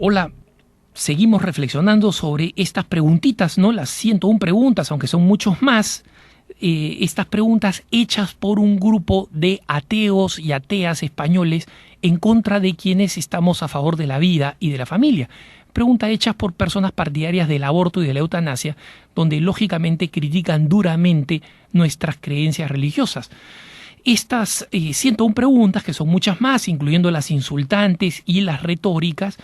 Hola, seguimos reflexionando sobre estas preguntitas, ¿no? Las 101 preguntas, aunque son muchos más. Estas preguntas hechas por un grupo de ateos y ateas españoles en contra de quienes estamos a favor de la vida y de la familia. Preguntas hechas por personas partidarias del aborto y de la eutanasia, donde lógicamente critican duramente nuestras creencias religiosas. Estas 101 preguntas, que son muchas más, incluyendo las insultantes y las retóricas,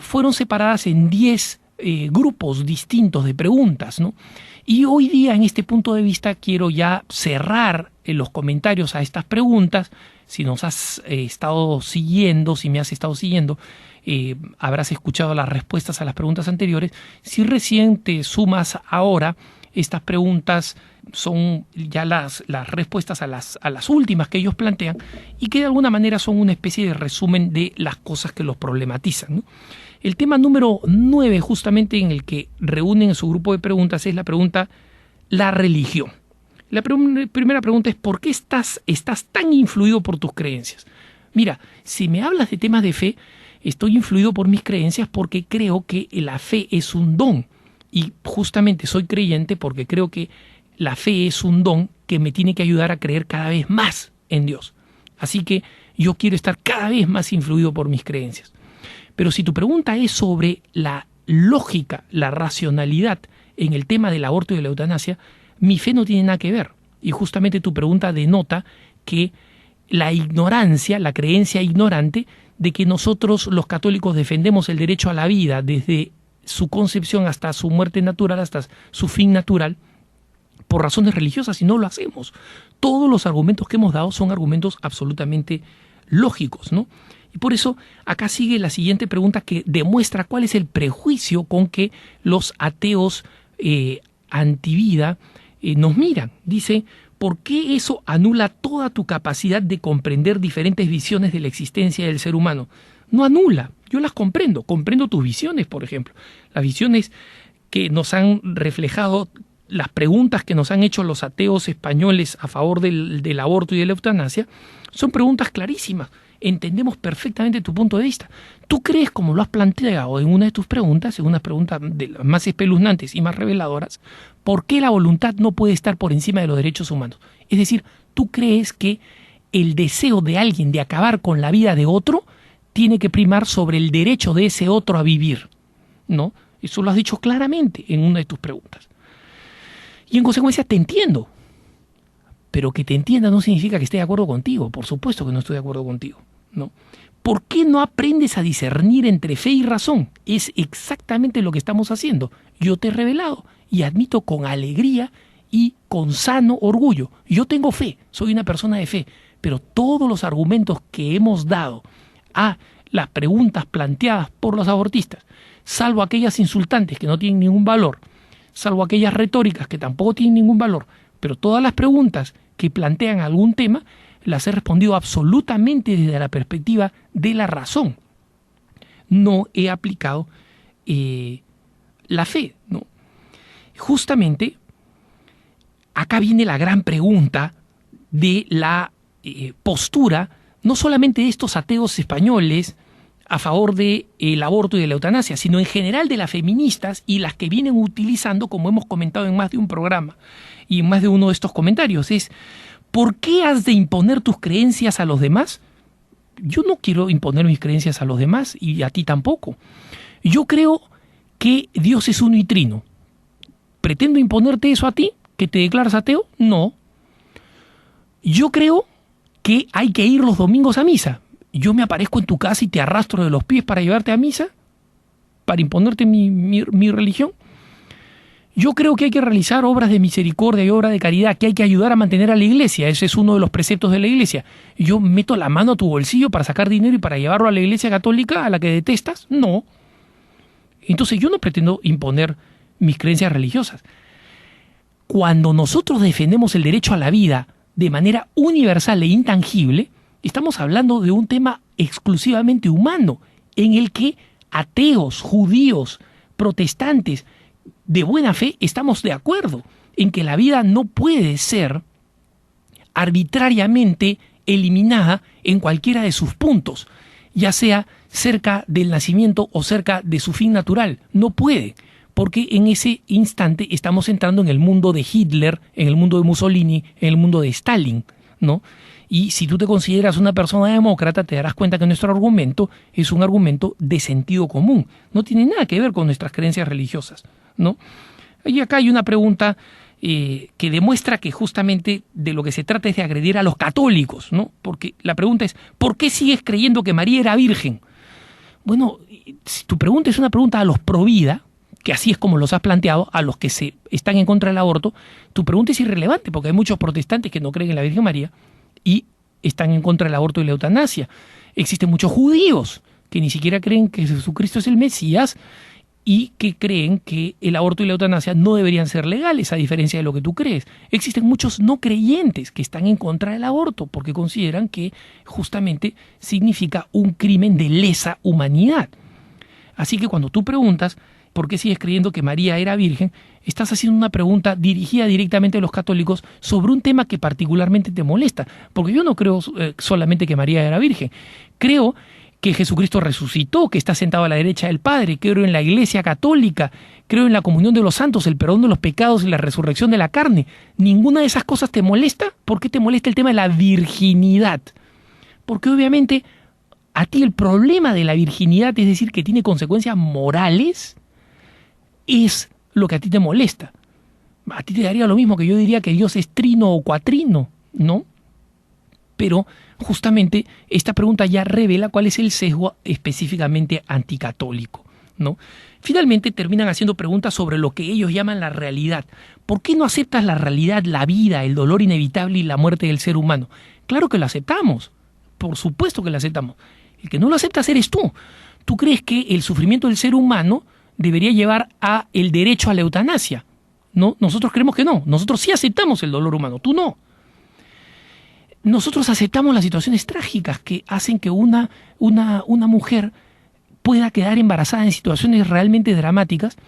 fueron separadas en 10 grupos distintos de preguntas, ¿no? Y hoy día, en este punto de vista, quiero ya cerrar los comentarios a estas preguntas. Si nos has estado siguiendo, si me has estado siguiendo, habrás escuchado las respuestas a las preguntas anteriores. Si recién te sumas ahora, estas preguntas son ya las respuestas a las últimas que ellos plantean y que de alguna manera son una especie de resumen de las cosas que los problematizan, ¿no? El tema número 9, justamente en el que reúnen su grupo de preguntas, es la pregunta la religión. La primera pregunta es ¿por qué estás tan influido por tus creencias? Mira, si me hablas de temas de fe, estoy influido por mis creencias porque creo que la fe es un don. Y justamente soy creyente porque creo que la fe es un don que me tiene que ayudar a creer cada vez más en Dios. Así que yo quiero estar cada vez más influido por mis creencias. Pero si tu pregunta es sobre la lógica, la racionalidad en el tema del aborto y de la eutanasia, mi fe no tiene nada que ver. Y justamente tu pregunta denota que la ignorancia, la creencia ignorante de que nosotros los católicos defendemos el derecho a la vida desde su concepción hasta su muerte natural, hasta su fin natural, por razones religiosas, y no lo hacemos. Todos los argumentos que hemos dado son argumentos absolutamente lógicos, ¿no? Y por eso acá sigue la siguiente pregunta que demuestra cuál es el prejuicio con que los ateos antivida nos miran. Dice, ¿por qué eso anula toda tu capacidad de comprender diferentes visiones de la existencia del ser humano? No anula, yo las comprendo tus visiones, por ejemplo. Las visiones que nos han reflejado, las preguntas que nos han hecho los ateos españoles a favor del aborto y de la eutanasia, son preguntas clarísimas. Entendemos perfectamente tu punto de vista. Tú crees, como lo has planteado en una de tus preguntas, en una pregunta de las más espeluznantes y más reveladoras, ¿por qué la voluntad no puede estar por encima de los derechos humanos? Es decir, tú crees que el deseo de alguien de acabar con la vida de otro tiene que primar sobre el derecho de ese otro a vivir, ¿no? Eso lo has dicho claramente en una de tus preguntas. Y en consecuencia te entiendo. Pero que te entienda no significa que esté de acuerdo contigo. Por supuesto que no estoy de acuerdo contigo, ¿no? ¿Por qué no aprendes a discernir entre fe y razón? Es exactamente lo que estamos haciendo. Yo te he revelado y admito con alegría y con sano orgullo. Yo tengo fe, soy una persona de fe, pero todos los argumentos que hemos dado a las preguntas planteadas por los abortistas, salvo aquellas insultantes que no tienen ningún valor, salvo aquellas retóricas que tampoco tienen ningún valor, pero todas las preguntas que plantean algún tema las he respondido absolutamente desde la perspectiva de la razón. No he aplicado la fe, ¿no? Justamente acá viene la gran pregunta de la postura, no solamente de estos ateos españoles a favor del aborto y de la eutanasia, sino en general de las feministas y las que vienen utilizando, como hemos comentado en más de un programa y en más de uno de estos comentarios, es ¿por qué has de imponer tus creencias a los demás? Yo no quiero imponer mis creencias a los demás y a ti tampoco. Yo creo que Dios es uno y trino. ¿Pretendo imponerte eso a ti? ¿Que te declaras ateo? No. Yo creo que hay que ir los domingos a misa. Yo me aparezco en tu casa y te arrastro de los pies para llevarte a misa, para imponerte mi religión. Yo creo que hay que realizar obras de misericordia y obras de caridad, que hay que ayudar a mantener a la iglesia. Ese es uno de los preceptos de la iglesia. Yo meto la mano a tu bolsillo para sacar dinero y para llevarlo a la iglesia católica a la que detestas. No. Entonces yo no pretendo imponer mis creencias religiosas. Cuando nosotros defendemos el derecho a la vida de manera universal e intangible, estamos hablando de un tema exclusivamente humano, en el que ateos, judíos, protestantes, de buena fe, estamos de acuerdo en que la vida no puede ser arbitrariamente eliminada en cualquiera de sus puntos. ya sea cerca del nacimiento o cerca de su fin natural. No puede, porque en ese instante estamos entrando en el mundo de Hitler, en el mundo de Mussolini, en el mundo de Stalin, ¿no? Y si tú te consideras una persona demócrata, te darás cuenta que nuestro argumento es un argumento de sentido común. No tiene nada que ver con nuestras creencias religiosas, ¿no? Y acá hay una pregunta que demuestra que justamente de lo que se trata es de agredir a los católicos, ¿no? Porque la pregunta es, ¿por qué sigues creyendo que María era virgen? Bueno, si tu pregunta es una pregunta a los pro vida, que así es como los has planteado, a los que están en contra del aborto, tu pregunta es irrelevante, porque hay muchos protestantes que no creen en la Virgen María y están en contra del aborto y la eutanasia. Existen muchos judíos que ni siquiera creen que Jesucristo es el Mesías y que creen que el aborto y la eutanasia no deberían ser legales, a diferencia de lo que tú crees. Existen muchos no creyentes que están en contra del aborto porque consideran que justamente significa un crimen de lesa humanidad. Así que cuando tú preguntas ¿por qué sigues creyendo que María era virgen?, estás haciendo una pregunta dirigida directamente a los católicos sobre un tema que particularmente te molesta. Porque yo no creo solamente que María era virgen. Creo que Jesucristo resucitó, que está sentado a la derecha del Padre, creo en la Iglesia Católica, creo en la comunión de los santos, el perdón de los pecados y la resurrección de la carne. ¿Ninguna de esas cosas te molesta? ¿Por qué te molesta el tema de la virginidad? Porque obviamente a ti el problema de la virginidad, es decir, que tiene consecuencias morales, es lo que a ti te molesta. A ti te daría lo mismo que yo diría que Dios es trino o cuatrino, ¿no? Pero justamente esta pregunta ya revela cuál es el sesgo específicamente anticatólico, ¿no? Finalmente terminan haciendo preguntas sobre lo que ellos llaman la realidad. ¿Por qué no aceptas la realidad, la vida, el dolor inevitable y la muerte del ser humano? Claro que lo aceptamos, por supuesto que lo aceptamos. El que no lo aceptas eres tú. Tú crees que el sufrimiento del ser humano debería llevar a el derecho a la eutanasia, ¿no? Nosotros creemos que no. Nosotros sí aceptamos el dolor humano, tú no. Nosotros aceptamos las situaciones trágicas que hacen que una mujer pueda quedar embarazada en situaciones realmente dramáticas,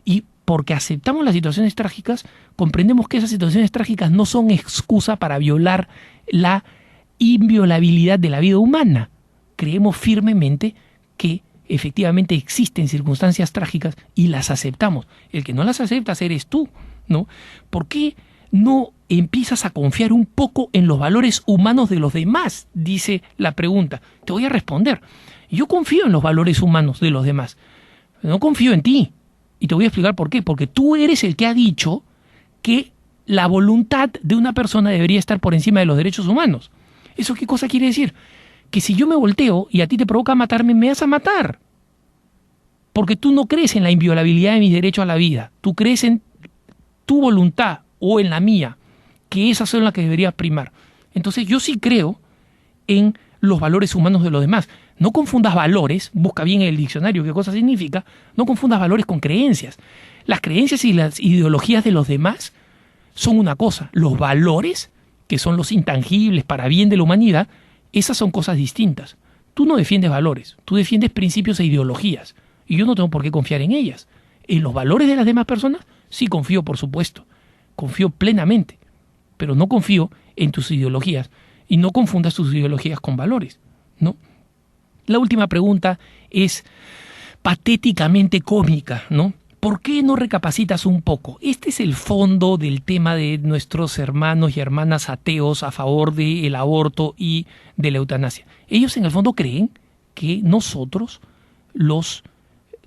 y porque aceptamos las situaciones trágicas, comprendemos que esas situaciones trágicas no son excusa para violar la inviolabilidad de la vida humana. Creemos firmemente que efectivamente existen circunstancias trágicas y las aceptamos. El que no las aceptas eres tú, ¿no? ¿Por qué no empiezas a confiar un poco en los valores humanos de los demás? Dice la pregunta. Te voy a responder. Yo confío en los valores humanos de los demás. No confío en ti. Y te voy a explicar por qué. Porque tú eres el que ha dicho que la voluntad de una persona debería estar por encima de los derechos humanos. ¿Eso qué cosa quiere decir? Que si yo me volteo y a ti te provoca matarme, me vas a matar. Porque tú no crees en la inviolabilidad de mi derecho a la vida. Tú crees en tu voluntad o en la mía, que esas son las que deberías primar. Entonces yo sí creo en los valores humanos de los demás. No confundas valores, busca bien en el diccionario qué cosa significa, no confundas valores con creencias. Las creencias y las ideologías de los demás son una cosa. Los valores, que son los intangibles para bien de la humanidad, esas son cosas distintas. Tú no defiendes valores, tú defiendes principios e ideologías, y yo no tengo por qué confiar en ellas. En los valores de las demás personas sí confío, por supuesto, confío plenamente, pero no confío en tus ideologías, y no confundas tus ideologías con valores, ¿no? La última pregunta es patéticamente cómica, ¿no? ¿Por qué no recapacitas un poco? Este es el fondo del tema de nuestros hermanos y hermanas ateos a favor del aborto y de la eutanasia. Ellos en el fondo creen que nosotros, los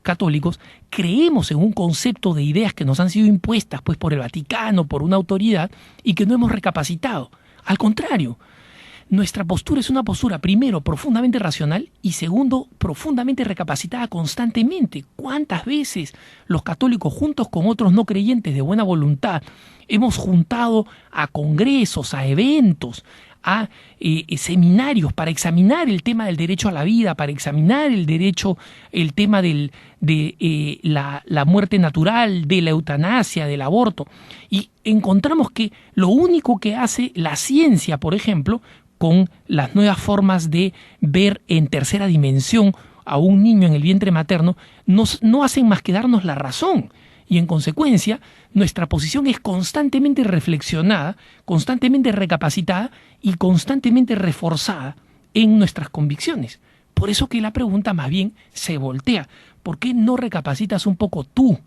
católicos, creemos en un concepto de ideas que nos han sido impuestas pues por el Vaticano, por una autoridad, y que no hemos recapacitado. Al contrario, nuestra postura es una postura, primero, profundamente racional y segundo, profundamente recapacitada constantemente. ¿Cuántas veces los católicos, juntos con otros no creyentes de buena voluntad, hemos juntado a congresos, a eventos, a seminarios para examinar el tema del derecho a la vida, para examinar el tema de la muerte natural, de la eutanasia, del aborto? Y encontramos que lo único que hace la ciencia, por ejemplo, con las nuevas formas de ver en tercera dimensión a un niño en el vientre materno, no hacen más que darnos la razón. Y en consecuencia, nuestra posición es constantemente reflexionada, constantemente recapacitada y constantemente reforzada en nuestras convicciones. por eso que la pregunta más bien se voltea. ¿Por qué no recapacitas un poco tú?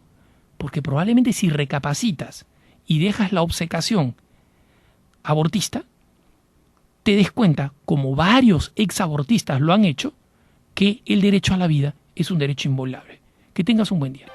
Porque probablemente si recapacitas y dejas la obcecación abortista, te des cuenta, como varios exabortistas lo han hecho, que el derecho a la vida es un derecho inviolable. Que tengas un buen día.